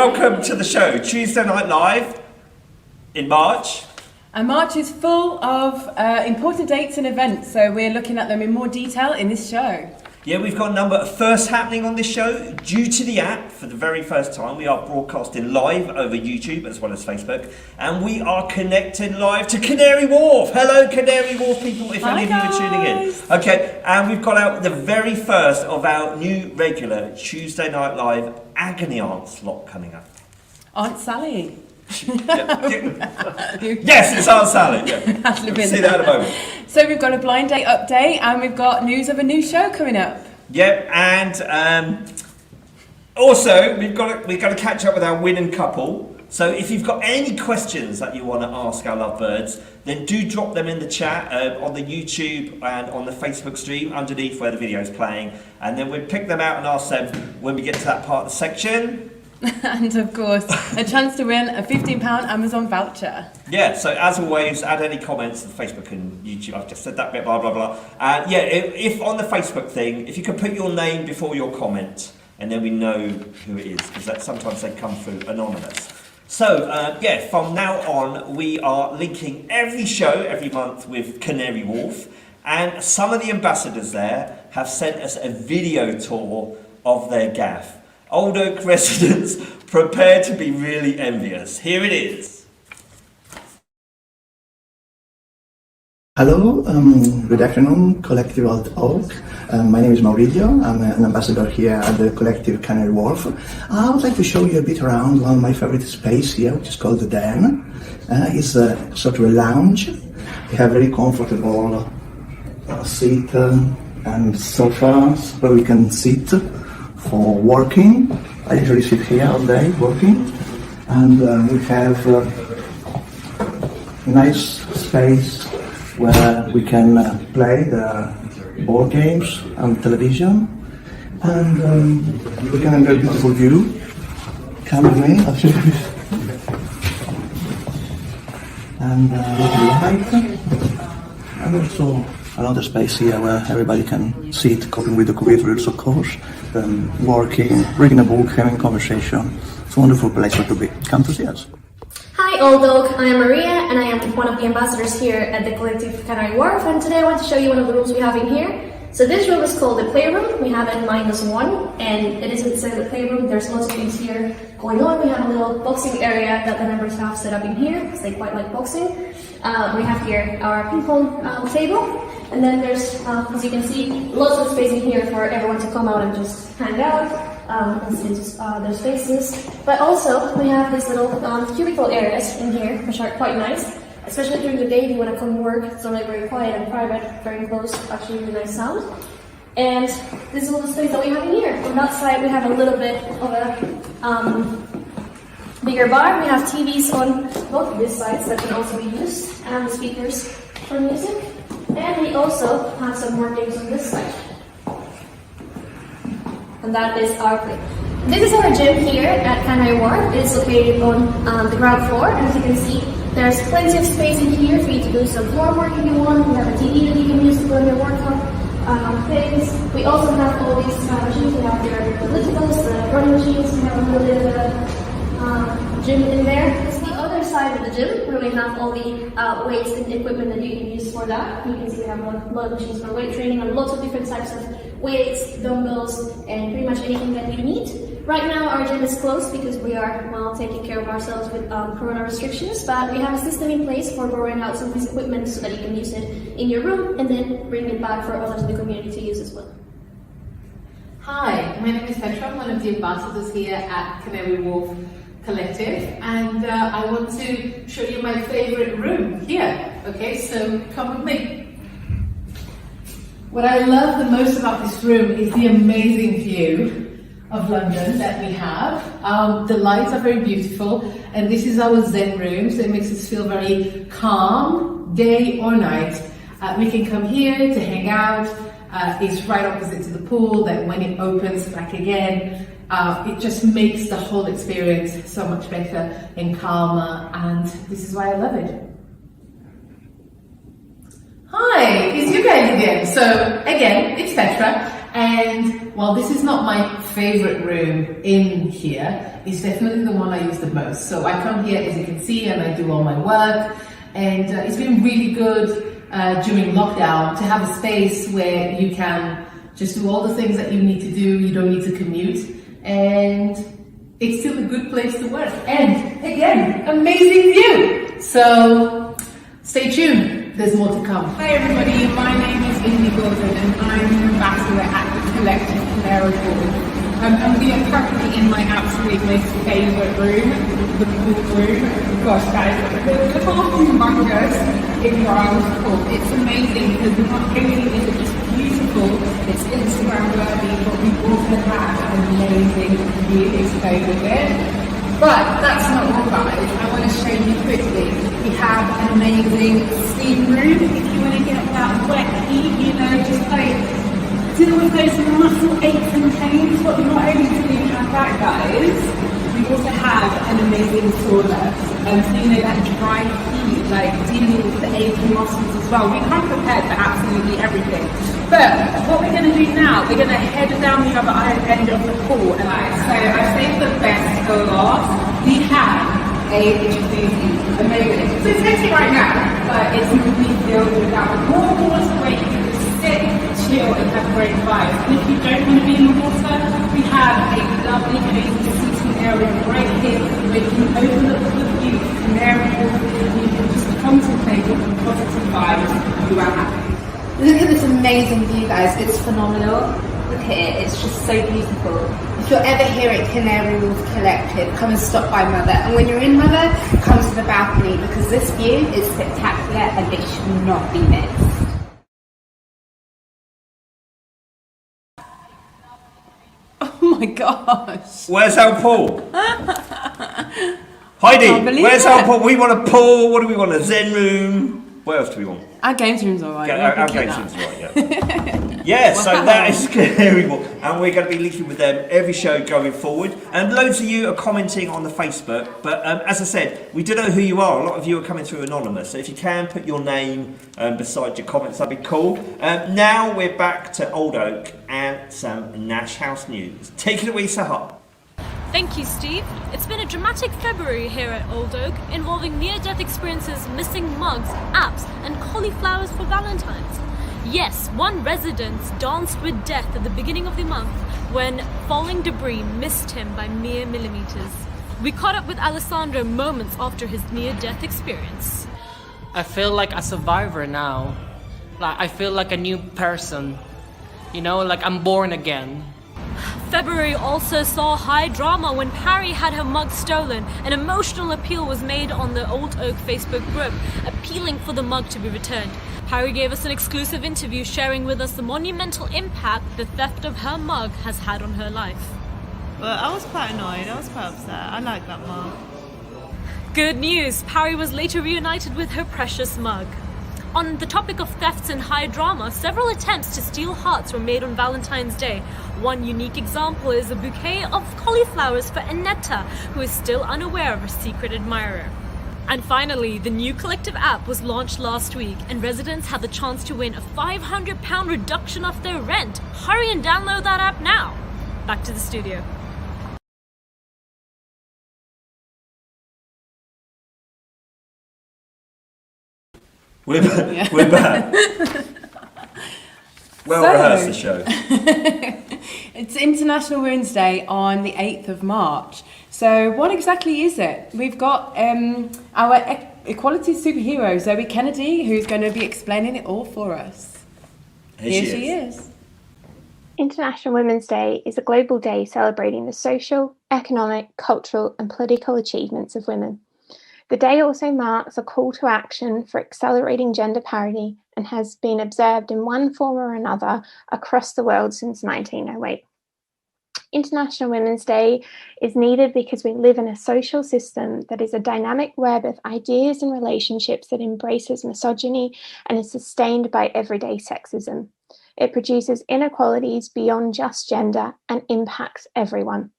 welcome to the show, Tuesday Night Live in March. And March is full of important dates and events, so we're looking at them in more detail in this show. Yeah, we've got a number of firsts happening on this show. Due to the app, for the very first time, we are broadcasting live over YouTube as well as Facebook. And we are connecting live to Canary Wharf. Hello, Canary Wharf people, if any of you are tuning in. Okay, and we've got out the very first of our new regular Tuesday Night Live Agony Aunt slot coming up. Aunt Sally. Yes, it's Aunt Sally. Yeah. See that in a moment. So we've got a blind date update and we've got news of a new show coming up. Yep, and also we're going to catch up with our winning couple. So if you've got any questions that you want to ask our lovebirds, then do drop them in the chat on the YouTube and on the Facebook stream underneath where the video is playing, and then we'll pick them out and ask them when we get to that part of the section. And of course, a chance to win a £15 Amazon voucher. Yeah, so as always, add any comments to Facebook and YouTube. I've just said that bit, blah, blah, blah. And yeah, if on the Facebook thing, if you could put your name before your comment, and then we know who it is, because sometimes they come through anonymous. So, yeah, from now on, we are linking every show every month with Canary Wharf, and some of the ambassadors there have sent us a video tour of their gaff. Old Oak residents, prepare to be really envious. Here it is. Hello, good afternoon, Collective Oak. My name is Maurizio. I'm an ambassador here at the Collective Canary Wharf. I would like to show you a bit around one of my favorite space here, which is called the Den. It's a sort of a lounge. We have very comfortable seat and sofas where we can sit for working. I usually sit here all day working, and we have a nice space where we can play the board games on television, and we can enjoy a beautiful view. Come with me, I'll show you. And light, and also another space here where everybody can sit, coping with the computers, of course, working, reading a book, having conversation. It's a wonderful place to be. Come to see us. Hi Old Oak, I am Maria and I am one of the ambassadors here at the Collective Canary Wharf, and today I want to show you one of the rooms we have in here. So this room is called the Playroom. We have it -1, and it is inside the Playroom. There's lots of things here going on. We have a little boxing area that the members have set up in here because they quite like boxing. We have here our ping pong table, and then there's, as you can see, lots of space in here for everyone to come out and just hang out and see their spaces. But also we have these little cubicle areas in here, which are quite nice. Especially during the day, if you want to come work, it's only very quiet and private, very close, actually really nice sound. And this is all the space that we have in here. On that side, we have a little bit of a bigger bar. We have TVs on both of these sides that can also be used, and speakers for music. And we also have some more games on this side. And that is our play. This is our gym here at Canary Wharf. It is located on the ground floor, and as you can see, there's plenty of space in here for you to do some floor work if you want. We have a TV that you can use to go in your workout things. We also have all these machines. We have the ellipticals, the running machines. We have a little bit of a gym in there. It's the other side of the gym where we have all the weights and equipment that you can use for that. You can see we have a lot of machines for weight training and lots of different types of weights, dumbbells, and pretty much anything that you need. Right now our gym is closed because we are, well, taking care of ourselves with corona restrictions, but we have a system in place for borrowing out some of this equipment so that you can use it in your room and then bring it back for others in the community to use as well. Hi, my name is Petra. I'm one of the ambassadors here at Canary Wharf Collective, and I want to show you my favorite room here. Okay, so come with me. What I love the most about this room is the amazing view of London that we have. The lights are very beautiful, and this is our Zen room, so it makes us feel very calm, day or night. We can come here to hang out. It's right opposite to the pool, that when it opens back again, it just makes the whole experience so much better and calmer, and this is why I love it. Hi, it's you guys again. So again, it's Petra, And while this is not my favorite room in here, it's definitely the one I use the most. So I come here, as you can see, and I do all my work. And it's been really good during lockdown to have a space where you can just do all the things that you need to do. You don't need to commute. And it's still a good place to work. And again, amazing view. So stay tuned. There's more to come. Hi everybody, my name is Indy Gordon and I'm an ambassador at the Collective Canary Wharf. And we are currently in my absolute most favourite room, the pool room. Gosh guys, the whole humongous in ground pool. It's amazing because not only is it just beautiful, it's Instagram worthy, but we also have an amazing view to go with it. But that's not all guys, I want to show you quickly. We have an amazing steam room if you want to get that wet heat, you know, just like deal with those muscle aches and pains. But not only do we have that guys, we also have an amazing sauna. So you know that dry heat, like dealing with the aching muscles as well. We come prepared for absolutely everything. But what we're going to do now, we're going to head down the other end of the pool. And so I saved the best for last. We have a jacuzzi, amazing. So it's empty right now, but it's really filled with that warm water where you can just sit, chill, and have great vibes. And if you don't want to be in the water, we have a lovely, amazing seating area right here where you can open up the view, Canary Wharf, and you can just contemplate with positive vibes. You are happy. Look at this amazing view, guys. It's phenomenal. Look at it. It's just so beautiful. If you're ever here at Canary Wharf Collective, come and stop by Mother. And when you're in Mother, come to the balcony because this view is spectacular and it should not be missed. Oh my gosh. Where's our pool? Heidi, where's our pool? We want a pool. What do we want? A zen room. What else do we want? Our games room's alright. Our games room's alright, yeah. Yeah, so that is Canary Wharf, and we're going to be linking with them every show going forward. And loads of you are commenting on the Facebook, but as I said, we don't know who you are. A lot of you are coming through anonymous, so if you can put your name beside your comments, that'd be cool. Now we're back to Old Oak and some Nash House news. Take it away, Sahar. Thank you, Steve. It's been a dramatic February here at Old Oak, involving near-death experiences, missing mugs, apps, and cauliflowers for Valentine's. Yes, one resident danced with death at the beginning of the month when falling debris missed him by mere millimeters. We caught up with Alessandro moments after his near-death experience. I feel like a survivor now. Like I feel like a new person. You know, like I'm born again. February also saw high drama when Parry had her mug stolen. An emotional appeal was made on the Old Oak Facebook group, appealing for the mug to be returned. Parry gave us an exclusive interview sharing with us the monumental impact the theft of her mug has had on her life. But I was quite annoyed, I was quite upset. I like that mug. Good news, Parry was later reunited with her precious mug. On the topic of thefts and high drama, several attempts to steal hearts were made on Valentine's Day. One unique example is a bouquet of cauliflowers for Annetta, who is still unaware of her secret admirer. And finally, the new Collective app was launched last week, and residents had the chance to win a £500 reduction off their rent. Hurry and download that app now. Back to the studio. We're back. Rehearsed the show. It's International Women's Day on the 8th of March. So what exactly is it? We've got our equality superhero, Zoe Kennedy, who's going to be explaining it all for us. Here she is. International Women's Day is a global day celebrating the social, economic, cultural and political achievements of women. The day also marks a call to action for accelerating gender parity and has been observed in one form or another across the world since 1908. International Women's Day is needed because we live in a social system that is a dynamic web of ideas and relationships that embraces misogyny and is sustained by everyday sexism. It produces inequalities beyond just gender and impacts everyone.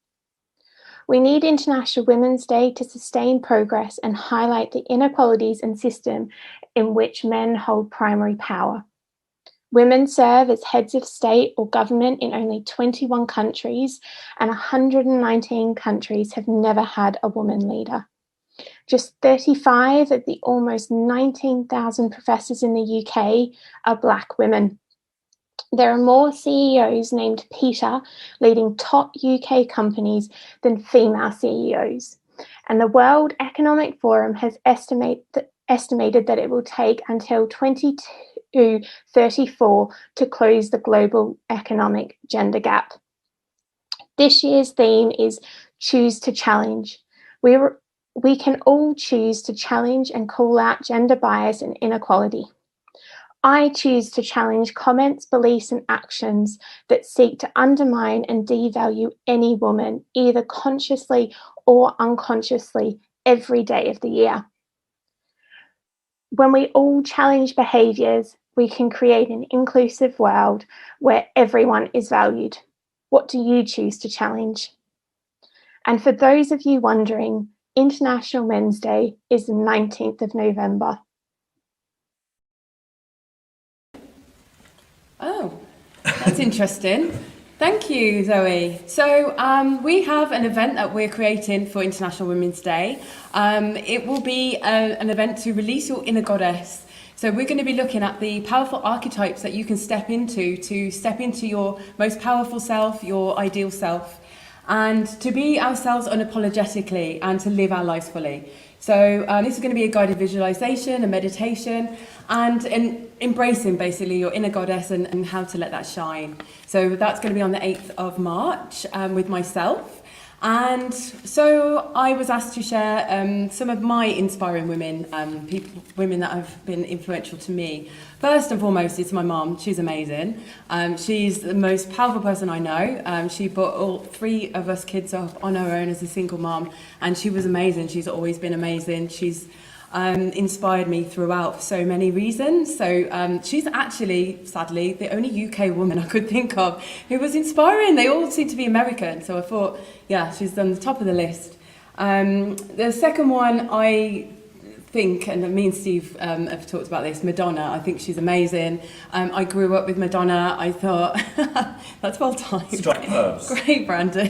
We need International Women's Day to sustain progress and highlight the inequalities and system in which men hold primary power. Women serve as heads of state or government in only 21 countries, and 119 countries have never had a woman leader. Just 35 of the almost 19,000 professors in the UK are Black women. There are more CEOs named Peter leading top UK companies than female CEOs. And the World Economic Forum has estimated that it will take until 2034 to close the global economic gender gap. This year's theme is Choose to Challenge. We can all choose to challenge and call out gender bias and inequality. I choose to challenge comments, beliefs, and actions that seek to undermine and devalue any woman, either consciously or unconsciously, every day of the year. When we all challenge behaviours, we can create an inclusive world where everyone is valued. What do you choose to challenge? And for those of you wondering, International Men's Day is the 19th of November. Oh, that's interesting. Thank you, Zoe. So we have an event that we're creating for International Women's Day. It will be an event to release your inner goddess. So we're going to be looking at the powerful archetypes that you can step into to step into your most powerful self, your ideal self, and to be ourselves unapologetically and to live our lives fully. So this is going to be a guided visualization, a meditation, and embracing basically your inner goddess and how to let that shine. So that's going to be on the 8th of March with myself. And so I was asked to share some of my inspiring women, women that have been influential to me. First and foremost, it's my mom. She's amazing. She's the most powerful person I know. She brought all 3 of us kids up on her own as a single mom, and she was amazing. She's always been amazing. She's inspired me throughout for so many reasons. So she's actually, sadly, the only UK woman I could think of who was inspiring. They all seem to be American. So I thought, yeah, she's on the top of the list. The second one, I think, and me and Steve have talked about this, Madonna. I think she's amazing. I grew up with Madonna. I thought, that's well timed. Strike pearls. Great, Brandon.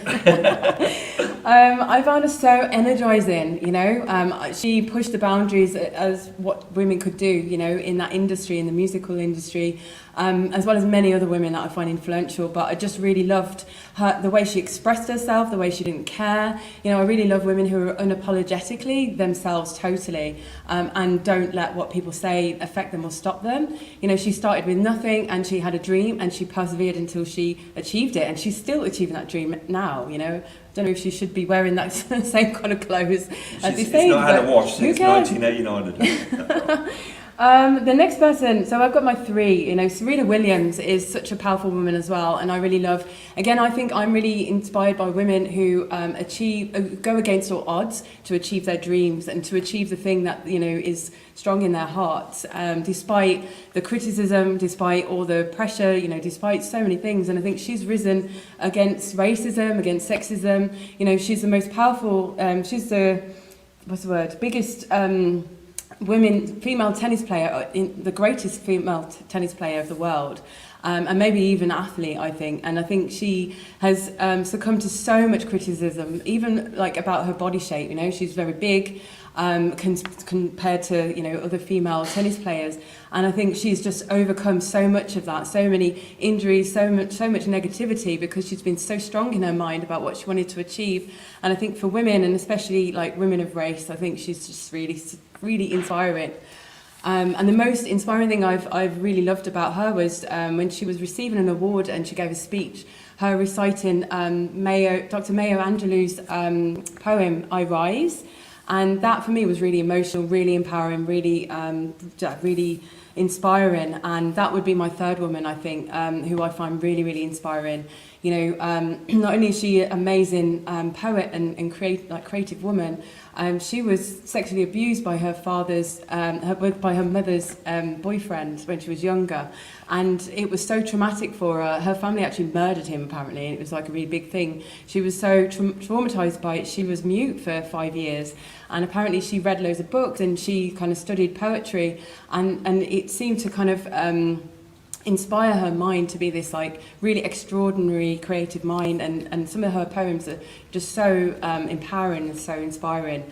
I found her so energizing, you know. She pushed the boundaries as what women could do, you know, in that industry, in the musical industry, as well as many other women that I find influential. But I just really loved her, the way she expressed herself, the way she didn't care. You know, I really love women who are unapologetically themselves totally, and don't let what people say affect them or stop them. You know, she started with nothing and she had a dream and she persevered until she achieved it, and she's still achieving that dream now, you know. Don't know if she should be wearing that same kind of clothes at this age. She's not had a wash since 1989. The next person, so I've got my 3, you know, Serena Williams is such a powerful woman as well, and I really love, again, I think I'm really inspired by women who go against all odds to achieve their dreams and to achieve the thing that, you know, is strong in their hearts, despite the criticism, despite all the pressure, you know, despite so many things. And I think she's risen against racism, against sexism. You know, she's the most powerful, she's the, biggest female tennis player, the greatest female tennis player of the world, and maybe even athlete, I think. And I think she has succumbed to so much criticism, even like about her body shape. You know, she's very big compared to, you know, other female tennis players. And I think she's just overcome so much of that, so many injuries, so much negativity, because she's been so strong in her mind about what she wanted to achieve. And I think for women, and especially like women of race, I think she's just really inspiring. And the most inspiring thing I've really loved about her was when she was receiving an award and she gave a speech, her reciting Dr. Maya Angelou's poem, I Rise. And that for me was really emotional, really empowering, really inspiring. And that would be my 3rd woman, I think, who I find really inspiring. You know, not only is she an amazing poet and creative woman, she was sexually abused by her mother's boyfriend when she was younger, and it was so traumatic for her. Her family actually murdered him, apparently, and it was like a really big thing. She was so traumatized by it, she was mute for 5 years, and apparently she read loads of books and she kind of studied poetry, and it seemed to kind of inspire her mind to be this like really extraordinary creative mind, and some of her poems are just so empowering and so inspiring.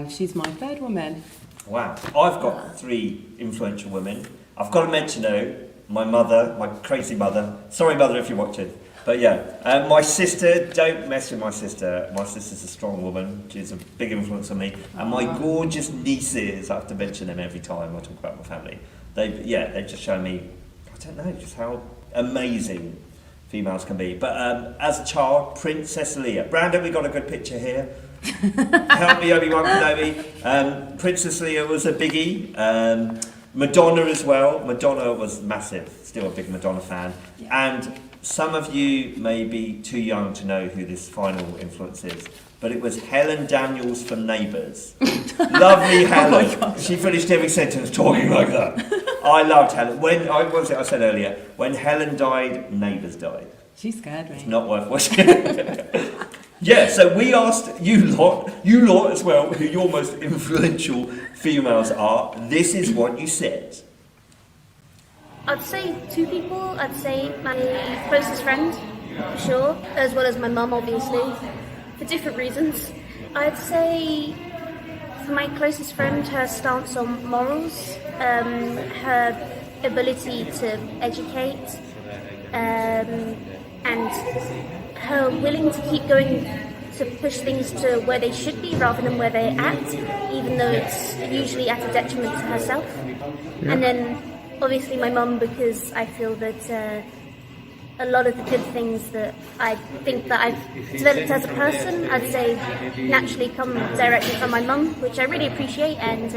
She's my third woman. Wow. I've got 3 influential women. I've got to mention though, my mother, my crazy mother. Sorry mother if you're watching. But yeah, my sister, don't mess with my sister. My sister's a strong woman. She's a big influence on me. And my gorgeous nieces, I have to mention them every time I talk about my family. They've just shown me, I don't know, just how amazing females can be. But as a child, Princess Leia. Brandon, we got a good picture here. Help me, Obi-Wan Kenobi. Princess Leia was a biggie. Madonna as well. Madonna was massive. Still a big Madonna fan. And some of you may be too young to know who this final influence is, but it was Helen Daniels from Neighbours. Lovely Helen. Oh my God. She finished every sentence talking like that. I loved Helen. What was it I said earlier? When Helen died, Neighbours died. She scared me. It's not worth watching. Yeah, so we asked you lot as well, who your most influential females are. This is what you said. I'd say 2 people. I'd say my closest friend, for sure, as well as my mum, obviously, for different reasons. I'd say for my closest friend, her stance on morals, her ability to educate, and her willing to keep going to push things to where they should be rather than where they're at, even though it's usually at a detriment to herself. Yeah. And then obviously my mum, because I feel that a lot of the good things that I think that I've developed as a person, I'd say naturally come directly from my mum, which I really appreciate, and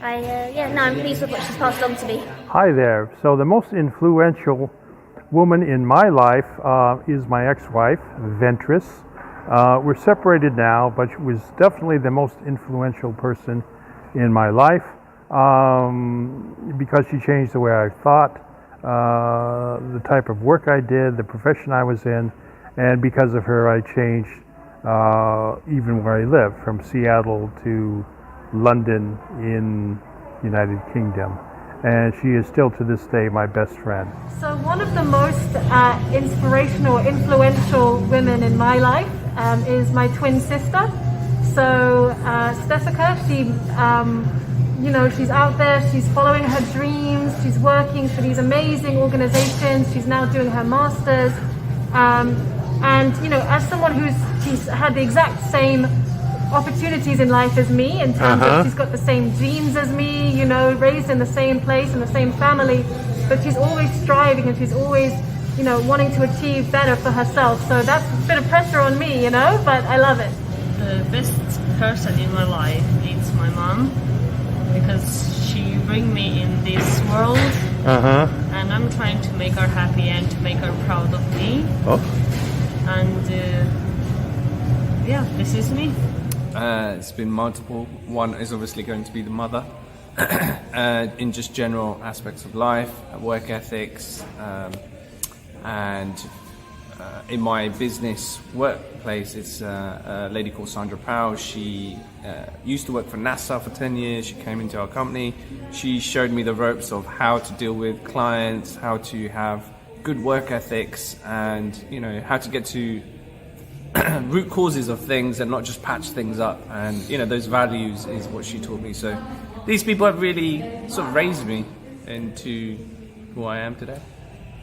I'm pleased with what she's passed on to me. Hi there. So the most influential woman in my life is my ex-wife, Ventris. We're separated now, but she was definitely the most influential person in my life. Because she changed the way I thought, the type of work I did, the profession I was in, and because of her I changed even where I live, from Seattle to London in United Kingdom. And she is still to this day my best friend. So one of the most inspirational, influential women in my life is my twin sister. So Stefika, she's out there, she's following her dreams, she's working for these amazing organizations, she's now doing her master's. As someone she's had the exact same opportunities in life as me, in terms of she's got the same dreams as me, raised in the same place, in the same family, but she's always striving and she's always, wanting to achieve better for herself. So that's a bit of pressure on me, but I love it. The best person in my life is my mom, because she brings me in this world, and I'm trying to make her happy and to make her proud of me. And this is me. It's been multiple. One is obviously going to be the mother, in just general aspects of life, work ethics, and in my business workplace, it's a lady called Sandra Powell. She used to work for NASA for 10 years. She came into our company. She showed me the ropes of how to deal with clients, how to have good work ethics, and how to get to root causes of things and not just patch things up. And those values is what she taught me. So these people have really sort of raised me into who I am today.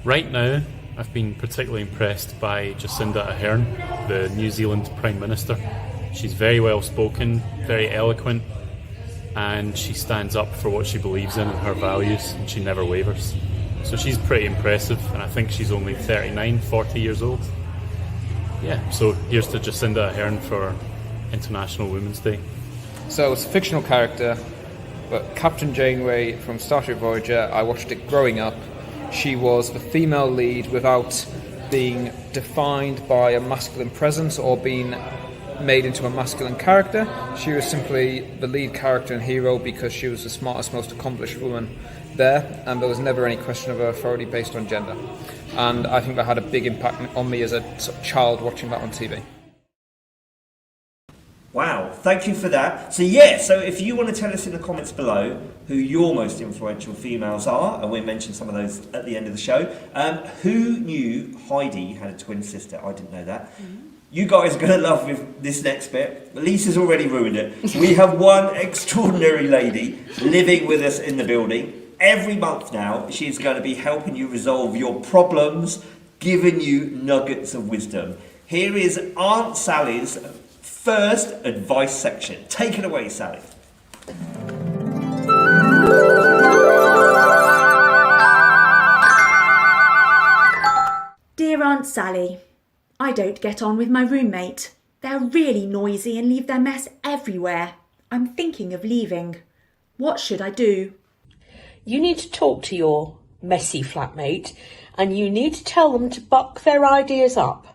Right now, I've been particularly impressed by Jacinda Ardern, the New Zealand Prime Minister. She's very well spoken, very eloquent, and she stands up for what she believes in and her values, and she never wavers. So she's pretty impressive, and I think she's only 39, 40 years old. Yeah, so here's to Jacinda Ardern for International Women's Day. So it's a fictional character, but Captain Janeway from Star Trek Voyager, I watched it growing up. She was the female lead without being defined by a masculine presence or being made into a masculine character. She was simply the lead character and hero because she was the smartest, most accomplished woman there, and there was never any question of her authority based on gender. And I think that had a big impact on me as a child watching that on TV. Wow, Thank you for that. So yeah, so if you want to tell us in the comments below who your most influential females are, and we'll mention some of those at the end of the show. Who knew Heidi had a twin sister? I didn't know that. You guys are going to love this next bit. Lisa's already ruined it. We have one extraordinary lady living with us in the building. Every month now, she's going to be helping you resolve your problems, giving you nuggets of wisdom. Here is Aunt Sally's first advice section. Take it away, Sally. Dear Aunt Sally, I don't get on with my roommate. They're really noisy and leave their mess everywhere. I'm thinking of leaving. What should I do? You need to talk to your messy flatmate and you need to tell them to buck their ideas up.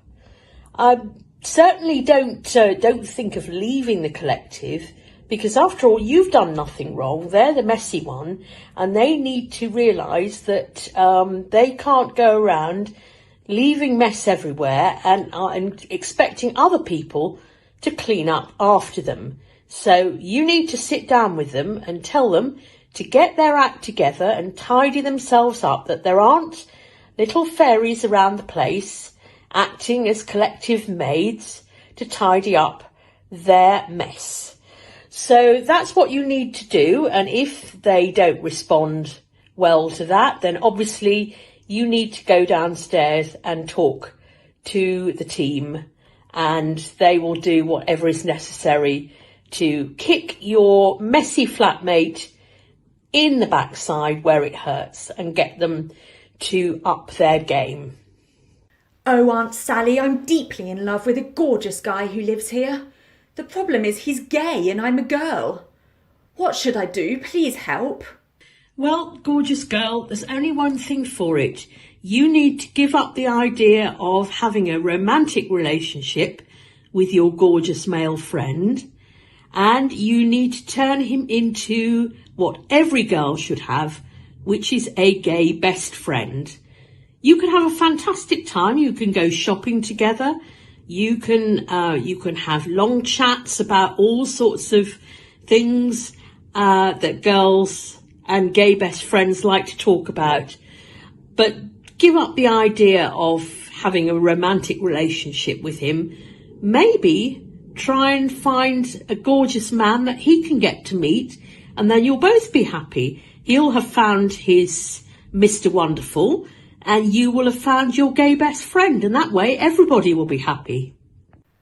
Certainly don't think of leaving the collective, because after all, you've done nothing wrong. They're the messy one, and they need to realise that they can't go around leaving mess everywhere and expecting other people to clean up after them. So you need to sit down with them and tell them to get their act together and tidy themselves up, that there aren't little fairies around the place acting as collective maids to tidy up their mess. So that's what you need to do, and if they don't respond well to that, then obviously you need to go downstairs and talk to the team, and they will do whatever is necessary to kick your messy flatmate in the backside where it hurts and get them to up their game. Oh, Aunt Sally, I'm deeply in love with a gorgeous guy who lives here. The problem is he's gay and I'm a girl. What should I do? Please help. Well, gorgeous girl, there's only one thing for it. You need to give up the idea of having a romantic relationship with your gorgeous male friend, and you need to turn him into what every girl should have, which is a gay best friend. You can have a fantastic time. You can go shopping together. You can have long chats about all sorts of things that girls and gay best friends like to talk about. But give up the idea of having a romantic relationship with him. Maybe try and find a gorgeous man that he can get to meet, and then you'll both be happy. He'll have found his Mr. Wonderful, and you will have found your gay best friend, and that way everybody will be happy.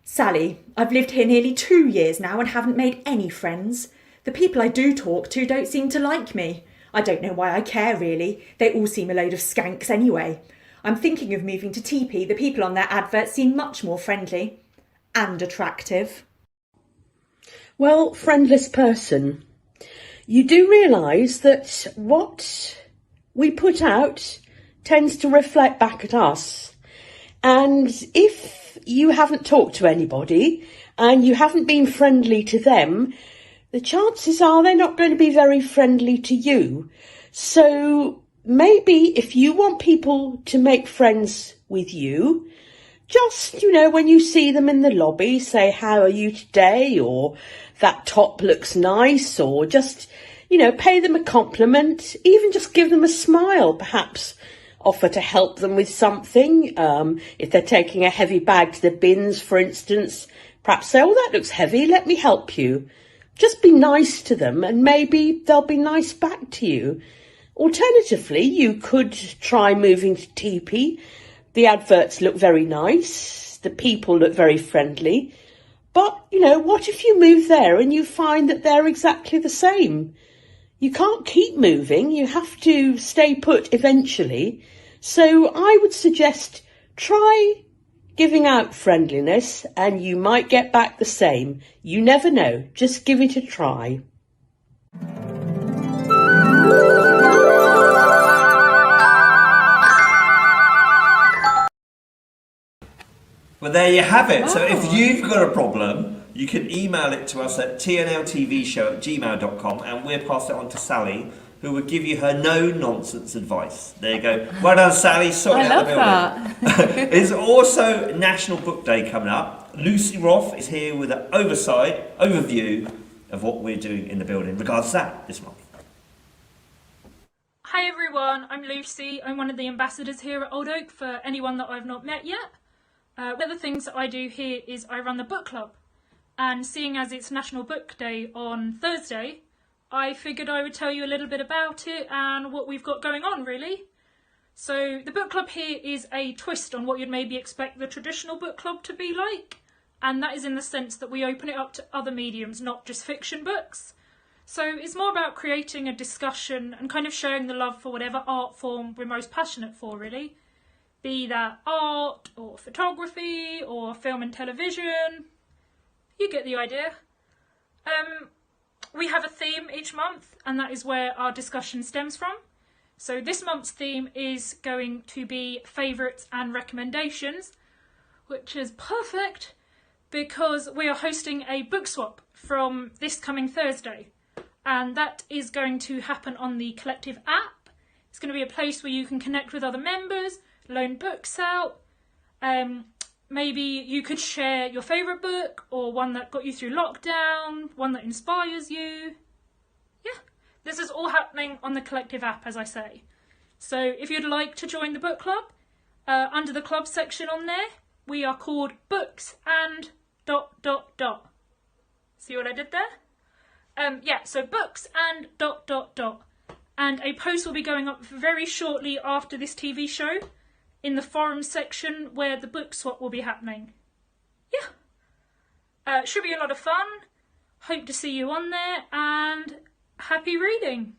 Sally, I've lived here nearly 2 years now and haven't made any friends. The people I do talk to don't seem to like me. I don't know why I care, really. They all seem a load of skanks anyway. I'm thinking of moving to TP. The people on their adverts seem much more friendly and attractive. Well, friendless person, you do realise that what we put out tends to reflect back at us. And if you haven't talked to anybody and you haven't been friendly to them, the chances are they're not going to be very friendly to you. So maybe if you want people to make friends with you, just, when you see them in the lobby, say, how are you today? Or that top looks nice, or just, pay them a compliment, even just give them a smile, perhaps offer to help them with something. If they're taking a heavy bag to the bins, for instance, perhaps say, oh, that looks heavy, let me help you. Just be nice to them and maybe they'll be nice back to you. Alternatively, you could try moving to TP. The adverts look very nice. The people look very friendly. But, what if you move there and you find that they're exactly the same? You can't keep moving. You have to stay put eventually. So I would suggest try giving out friendliness and you might get back the same. You never know. Just give it a try. Well, there you have it. So if you've got a problem, you can email it to us at tnltvshow@gmail.com and we'll pass it on to Sally, who will give you her no-nonsense advice. There you go. Well done, Sally. Sorting out the building. I love that. There's also National Book Day coming up. Lucy Roth is here with an overview of what we're doing in the building in regards to that this month. Hi everyone, I'm Lucy. I'm one of the ambassadors here at Old Oak for anyone that I've not met yet. One of the things that I do here is I run the book club. And seeing as it's National Book Day on Thursday, I figured I would tell you a little bit about it and what we've got going on really. So the book club here is a twist on what you'd maybe expect the traditional book club to be like. And that is in the sense that we open it up to other mediums, not just fiction books. So it's more about creating a discussion and kind of showing the love for whatever art form we're most passionate for, really. Be that art, or photography, or film and television. You get the idea. We have a theme each month, and that is where our discussion stems from. So this month's theme is going to be favourites and recommendations, which is perfect because we are hosting a book swap from this coming Thursday. And that is going to happen on the Collective app. It's going to be a place where you can connect with other members, loan books out. Maybe you could share your favourite book or one that got you through lockdown, one that inspires you. Yeah, this is all happening on the Collective app, as I say. So if you'd like to join the book club, under the club section on there, we are called Books and ... See what I did there? Yeah, so books and ... And a post will be going up very shortly after this TV show in the forum section where the book swap will be happening. Yeah. Should be a lot of fun. Hope to see you on there and happy reading.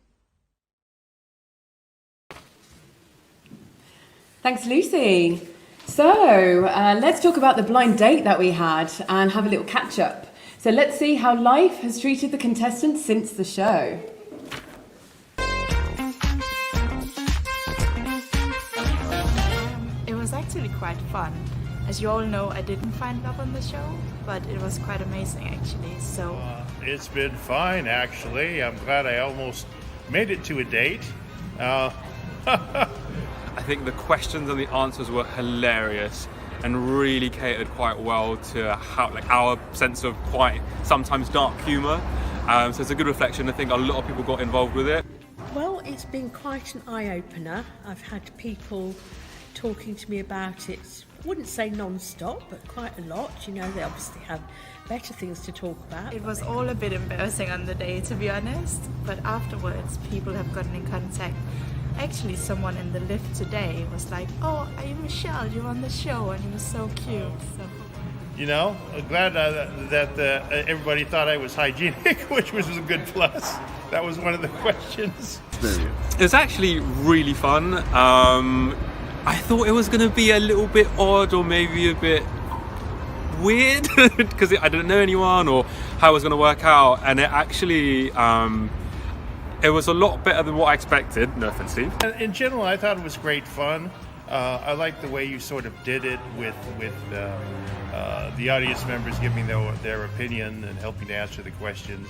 Thanks, Lucy. So let's talk about the blind date that we had and have a little catch up. So let's see how life has treated the contestants since the show. It was actually quite fun. As you all know, I didn't find love on the show, but it was quite amazing actually. So It's been fine actually. I'm glad I almost made it to a date. I think the questions and the answers were hilarious and really catered quite well to how, like, our sense of quite sometimes dark humour. So it's a good reflection. I think a lot of people got involved with it. Well, it's been quite an eye-opener. I've had people talking to me about it, I wouldn't say non-stop, but quite a lot. You know, they obviously have better things to talk about. it was all a bit embarrassing on the day, to be honest, but afterwards people have gotten in contact. Actually, someone in the lift today was like, "Oh, are you Michelle? You're on the show," and it was so cute. So. You know, I'm glad that everybody thought I was hygienic, which was a good plus. That was one of the questions. It was actually really fun. I thought it was going to be a little bit odd or maybe a bit weird because I didn't know anyone or how it was going to work out, and it actually it was a lot better than what I expected. No offense, Steve. In general, I thought it was great fun. I liked the way you sort of did it with the audience members giving their opinion and helping to answer the questions.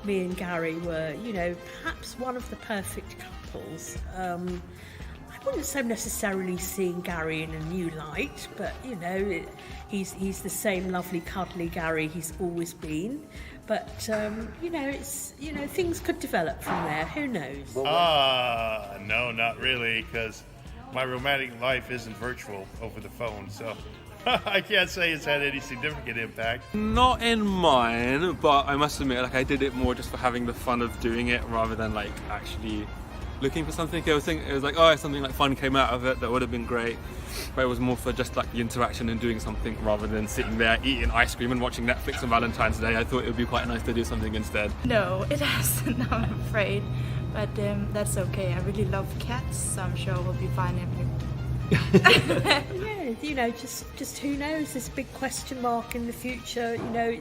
Me and Gary were, you know, perhaps one of the perfect couples. I wouldn't say necessarily seeing Gary in a new light, but, you know, he's the same lovely, cuddly Gary he's always been. But, you know, things could develop from there. Who knows? No, not really, because my romantic life isn't virtual over the phone, so I can't say it's had any significant impact. Not in mine, but I must admit, like, I did it more just for having the fun of doing it rather than like actually looking for something. It was like, oh, if something like fun came out of it, that would have been great. But it was more for just like the interaction and doing something rather than sitting there eating ice cream and watching Netflix on Valentine's Day. I thought it would be quite nice to do something instead. No, it hasn't, I'm afraid. But that's okay. I really love cats, so I'm sure we'll be fine. Yeah, you know, just who knows? This big question mark in the future. You know,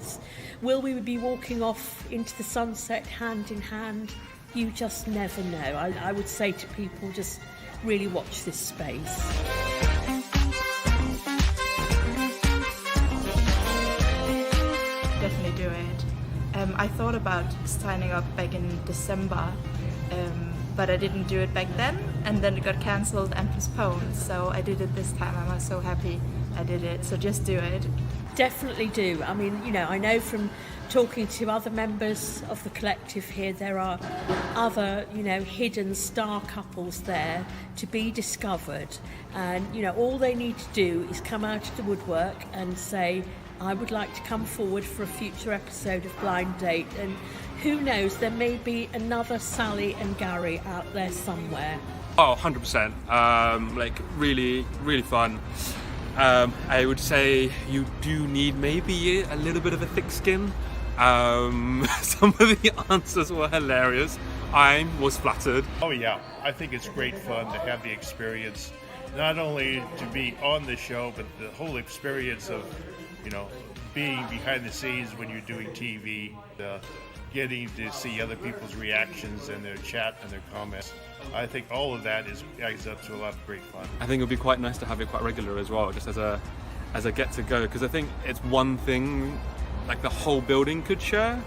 will we be walking off into the sunset hand in hand? You just never know. I would say to people, just really watch this space. Definitely do it. I thought about signing up back in December, but I didn't do it back then, and then it got cancelled and postponed. So I did it this time, and I'm so happy I did it. So just do it. Definitely do. I mean, you know, I know from talking to other members of the collective here, there are other, you know, hidden star couples there to be discovered. And, you know, all they need to do is come out of the woodwork and say, I would like to come forward for a future episode of Blind Date. And who knows, there may be another Sally and Gary out there somewhere. Oh, 100%. Like, really, really fun. I would say you do need maybe a little bit of a thick skin. Some of the answers were hilarious. I was flattered. Oh yeah, I think it's great fun to have the experience, not only to be on the show, but the whole experience of, you know, being behind the scenes when you're doing TV, getting to see other people's reactions and their chat and their comments. I think all of that adds up to a lot of great fun. I think it would be quite nice to have it quite regular as well, just as a get to go, because I think it's one thing like the whole building could share,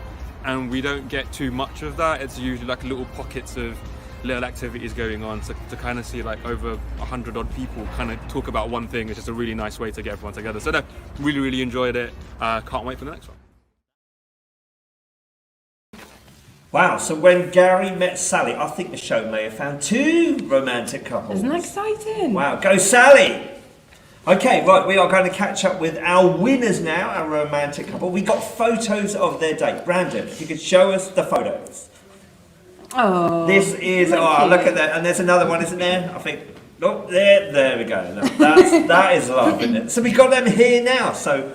and we don't get too much of that. It's usually like little pockets of little activities going on, so to kind of see like over 100 odd people kind of talk about one thing is just a really nice way to get everyone together. So no, really enjoyed it. Can't wait for the next one. Wow, so when Gary met Sally, I think the show may have found 2 romantic couples. Isn't that exciting? Wow, go Sally! Okay, right, we are going to catch up with our winners now, our romantic couple. We got photos of their date. Brandon, if you could show us the photos. Oh. This is, oh, look at that. And there's another one, isn't there? I think, oh, there we go. No, that is love, isn't it? So we got them here now. So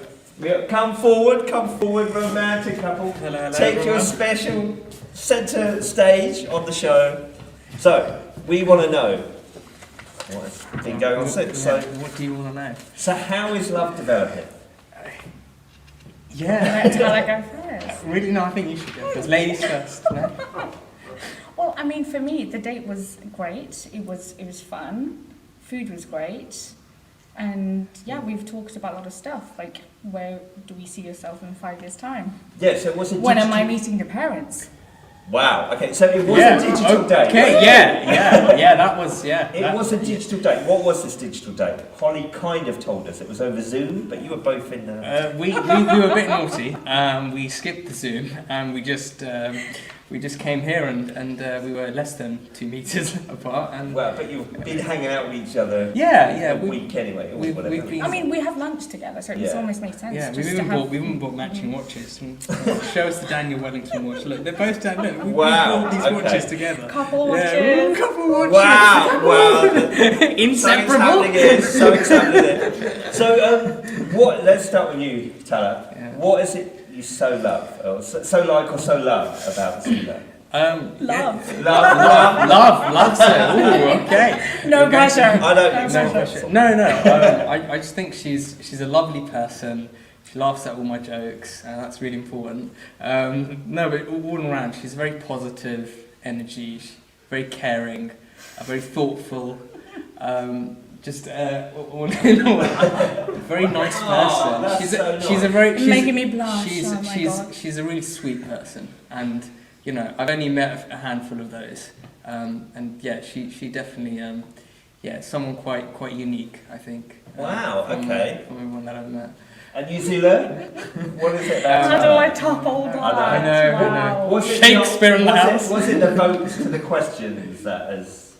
come forward, romantic couple. Hello, Take your special centre stage on the show. So, we want to know what's been going on since. So, what do you want to know? So how is love developing? Yeah. Let Tala go first. Really? No, I think you should go first. Ladies first. No? Well, I mean, for me, the date was great. It was fun. Food was great. And yeah, we've talked about a lot of stuff, like where do we see yourself in 5 years' time? Yeah, so was it when am I meeting your parents? Wow, okay, so it was a digital date. Okay, yeah, that was, It was a digital date. What was this digital date? Holly kind of told us it was over Zoom, but you were both in the... We were a bit naughty. We skipped the Zoom and we just came here and we were less than 2 meters apart. And well, but you've been hanging out with each other a week anyway, or whatever. I mean, we have lunch together, so it almost makes sense. Yeah, just we even bought matching watches. Show us the Daniel Wellington watch. Look, they're both down. Look, we wow, bought these watches together. Couple watches. Couple watches. Wow, Inseparable. So excited. So, let's start with you, Tala. Yeah. What is it you so love, or so love about Zula? Love. Ooh, okay. No pressure. I don't think no pressure. No. I just think she's a lovely person. She laughs at all my jokes, and that's really important. No, but all around, she's very positive energy, very caring, very thoughtful. Just all in all, very nice person. She's making me blush. She's a really sweet person, and you know I've only met a handful of those, and yeah, she definitely someone quite unique, I think. Wow. Okay. From everyone that I've met. And you, Zula? What is it? How do I top all that? I know. Wow. Was it Shakespeare in the house. Was it the votes to the questions that has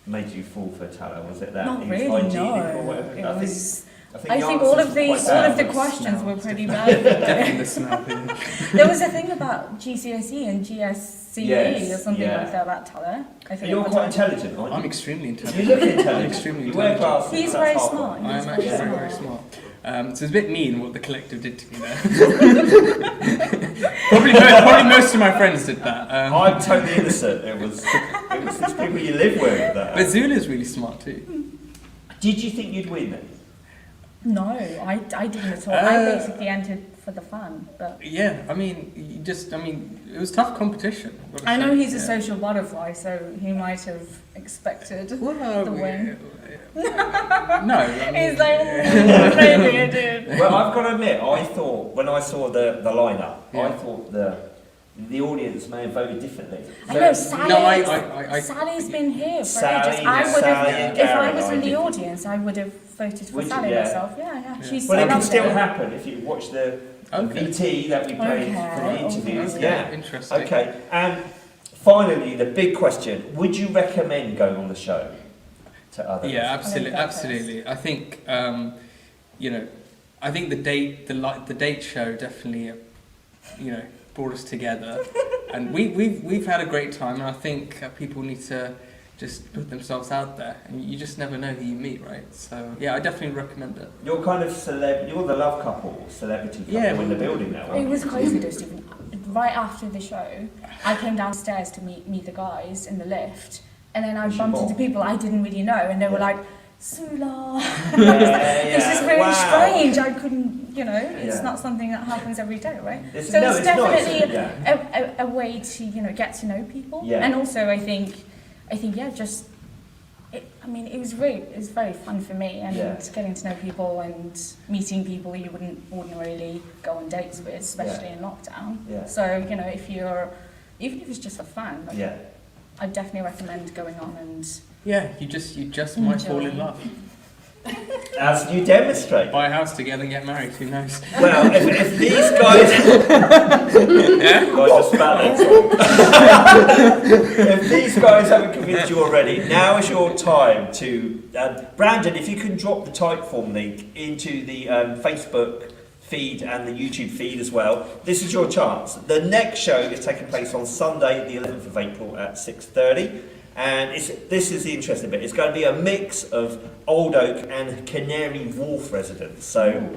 made you fall for Tala? Was it that? Not it was really, hygienic no. or whatever? It was... I think all of the questions were pretty bad. Definitely the smell. There was a thing about GCSE and GSCE or something like that about Tala. You're quite intelligent, aren't you? I'm extremely intelligent. You look intelligent. I'm extremely you wear intelligent. glasses. He's very smart. I am actually very smart. So it's a bit mean what the collective did to me there. probably most of my friends did that. I'm totally innocent. It was these people you live with. But Zula's really smart too. Did you think you'd win then? No, I didn't at all. I basically entered for the fun, but... Yeah, I mean, it was tough competition. I know he's a social butterfly, so he might have expected the win. No. He's like, maybe I did. Well, I've got to admit, I thought, when I saw the lineup, I thought the the audience may have voted differently. I know Sally. No, Sally's been here for Sally, ages. I would have, Sally and if I Gary, was I in the did. audience, I would have voted for Would you? Sally Yeah. myself. Yeah. She's Well, it can loved still it. happen if you watch the VT that we played for the interviews. Okay, Yeah, interesting. Okay, and finally, the big question: would you recommend going on the show to others? Yeah, absolutely. I think I think the date show definitely, brought us together, and we've had a great time, and I think people need to just put themselves out there, and you just never know who you meet, right? So yeah, I definitely recommend it. You're kind of you're the love couple, celebrity couple in the building now. It was crazy though, Stephen. Right after the show, I came downstairs to meet the guys in the lift, and then I bumped into people I didn't really know, and they were like, Sula. This is really strange. I couldn't, it's not something that happens every day, right? It's definitely nice. a way to, get to know people. Yeah. And also I think it was very fun for me, and getting to know people and meeting people you wouldn't ordinarily go on dates with, especially in lockdown. Yeah. So, even if it's just for fun, I definitely recommend going on and you just might fall in love. As you demonstrate. Buy a house together and get married, who knows? Well, if these guys... I just spat If these guys haven't convinced you already, now is your time to... Brandon, if you can drop the Typeform link into the Facebook feed and the YouTube feed as well, this is your chance. The next show is taking place on Sunday, the 11th of April at 6:30. And this is the interesting bit. It's going to be a mix of Old Oak and Canary Wharf residents. So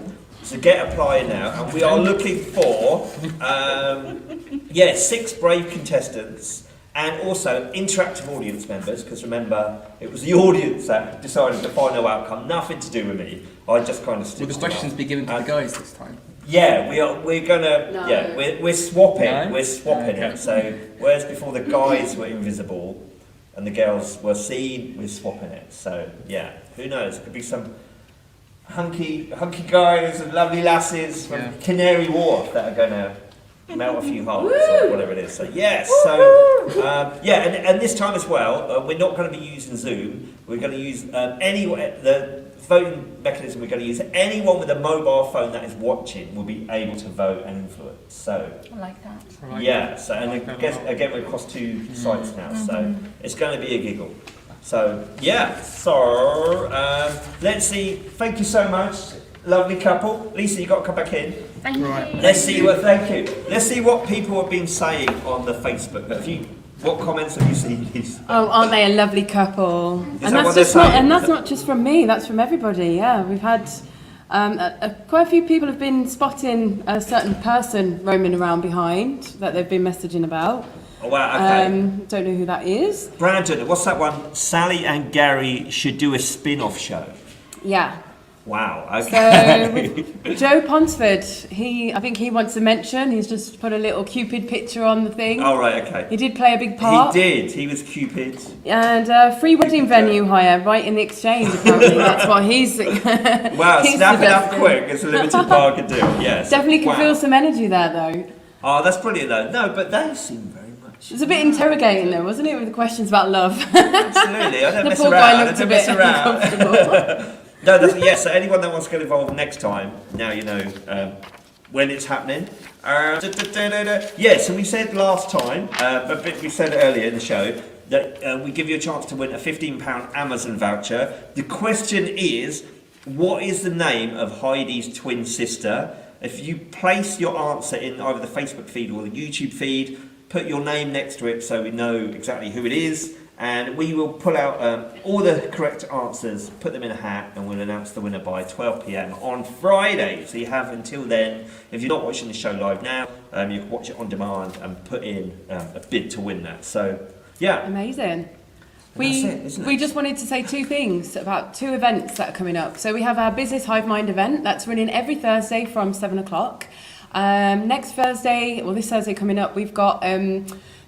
get applying now. And we are looking for 6 brave contestants and also interactive audience members, because remember, it was the audience that decided the final outcome. Nothing to do with me. I just kind of stood. Will the questions be given to the guys this time? Yeah, we're gonna. No. Yeah, we're swapping. No? We're swapping it. So whereas before the guys were invisible and the girls were seen, we're swapping it. So yeah, who knows? It could be some hunky guys and lovely lasses from Canary Wharf that are gonna melt a few hearts or whatever it is. So yes, and this time as well, we're not going to be using Zoom. We're going to use the voting mechanism. We're going to use anyone with a mobile phone that is watching will be able to vote and influence. So I like that. So and again we're across 2 sites now, so it's going to be a giggle. So let's see. Thank you so much, lovely couple. Lisa, you got to come back in. Thank you. Let's see Let's see what people have been saying on the Facebook. What comments have you seen? Oh, aren't they a lovely couple? And that's not just from me. That's from everybody. Yeah, we've had quite a few people have been spotting a certain person roaming around behind that they've been messaging about. Oh wow! Okay. Don't know who that is. Brandon, what's that one? Sally and Gary should do a spin-off show. Yeah. Wow. Okay. So Joe Ponsford, I think he wants to mention. He's just put a little Cupid picture on the thing. Oh right, okay. He did play a big part. He did. He was Cupid. And free wedding venue hire right in the exchange. Apparently, that's what he's. Wow, snap it up quick. It's a limited market deal. Yes. Definitely can feel some energy there though. Oh, that's brilliant though. No, but they seem very much. It was a bit interrogating though, wasn't it, with the questions about love? Absolutely. I don't The mess poor around. guy looked a bit uncomfortable. No, so anyone that wants to get involved next time, now you know when it's happening. So we said last time, but we said earlier in the show, that we give you a chance to win a £15 Amazon voucher. The question is, what is the name of Heidi's twin sister? If you place your answer in either the Facebook feed or the YouTube feed, put your name next to it so we know exactly who it is. And we will pull out all the correct answers, put them in a hat, and we'll announce the winner by 12 p.m. on Friday. So you have until then. If you're not watching the show live now, you can watch it on demand and put in a bid to win that. So, yeah. Amazing. We just wanted to say 2 things about 2 events that are coming up. So we have our Business Hive Mind event that's running every Thursday from 7 o'clock. Next Thursday, well, this Thursday coming up, we've got,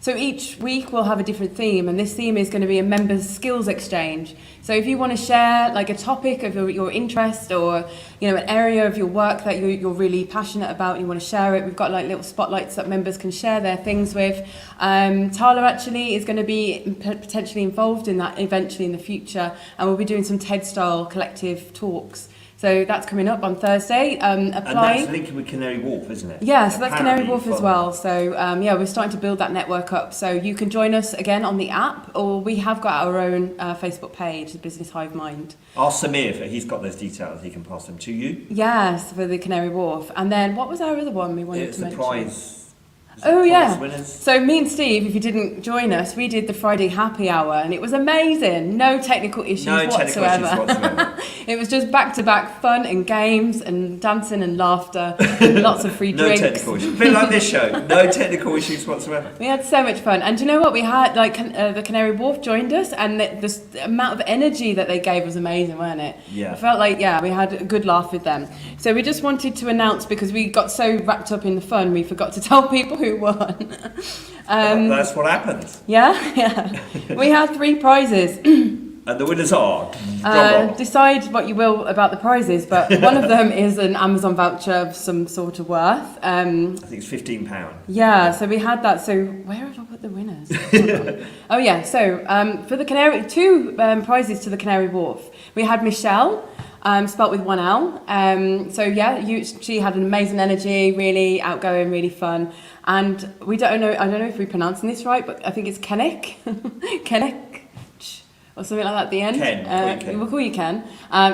so each week we'll have a different theme, and this theme is going to be a members' skills exchange. So if you want to share like a topic of your interest, or an area of your work that you're really passionate about, and you want to share it, we've got like little spotlights that members can share their things with. Tala actually is going to be potentially involved in that eventually in the future, and we'll be doing some TED-style collective talks. So that's coming up on Thursday. And that's linking with Canary Wharf, isn't it? Yeah, so that's Apparently Canary Wharf as well. So we're starting to build that network up. So you can join us again on the app, or we have got our own Facebook page, the Business Hive Mind. Ask Samir if he's got those details. He can pass them to you. Yes, for the Canary Wharf. And then what was our other one we wanted to mention? It's the prize. Oh yeah. Winners. So me and Steve, if you didn't join us, we did the Friday happy hour, and it was amazing. No technical issues whatsoever. It was just back-to-back fun and games and dancing and laughter, and lots of free drinks. No technical issues. A bit like this show. No technical issues whatsoever. We had so much fun, and do you know what? We had the Canary Wharf joined us, and the amount of energy that they gave was amazing, wasn't it? Yeah. I felt like we had a good laugh with them. So we just wanted to announce, because we got so wrapped up in the fun, we forgot to tell people who won. That's what happens. Yeah. We had 3 prizes. And the winners are? Decide what you will about the prizes, but one of them is an Amazon voucher of some sort of worth. I think it's £15. Yeah, so we had that. So where have I put the winners? Oh yeah, so for the Canary, 2 prizes to the Canary Wharf. We had Michelle, spelt with 1 L. She had an amazing energy, really outgoing, really fun. And I don't know if we're pronouncing this right, but I think it's Kennick. Kennick. Or something like that at the end. Ken. We'll call you Ken.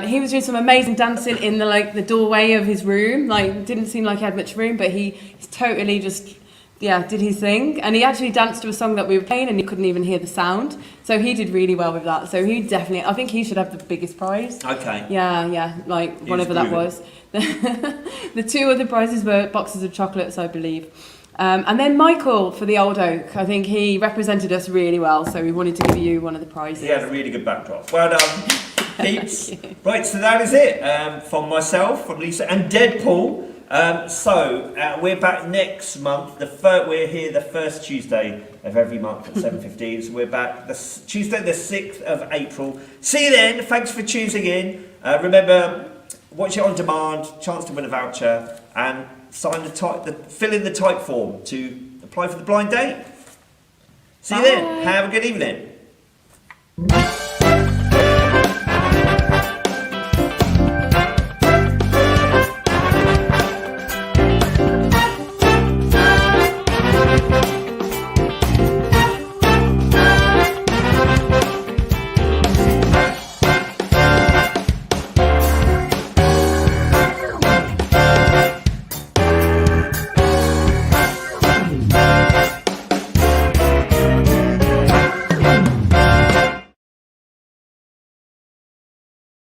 He was doing some amazing dancing in the doorway of his room. Didn't seem like he had much room, but he's totally just did his thing. And he actually danced to a song that we were playing, and he couldn't even hear the sound. So he did really well with that. So I think he should have the biggest prize. Okay. Yeah, whatever that was. The 2 other prizes were boxes of chocolates, I believe. And then Michael for the Old Oak, I think he represented us really well, so we wanted to give you one of the prizes. He had a really good backdrop. Well done, peeps. Right, so that is it from myself, from Lisa, and Deadpool. We're back next month. We're here the first Tuesday of every month at 7:15. So we're back Tuesday the 6th of April. See you then. Thanks for choosing in. Remember, watch it on demand, chance to win a voucher, and fill in the type form to apply for the blind date. See you then. Have a good evening.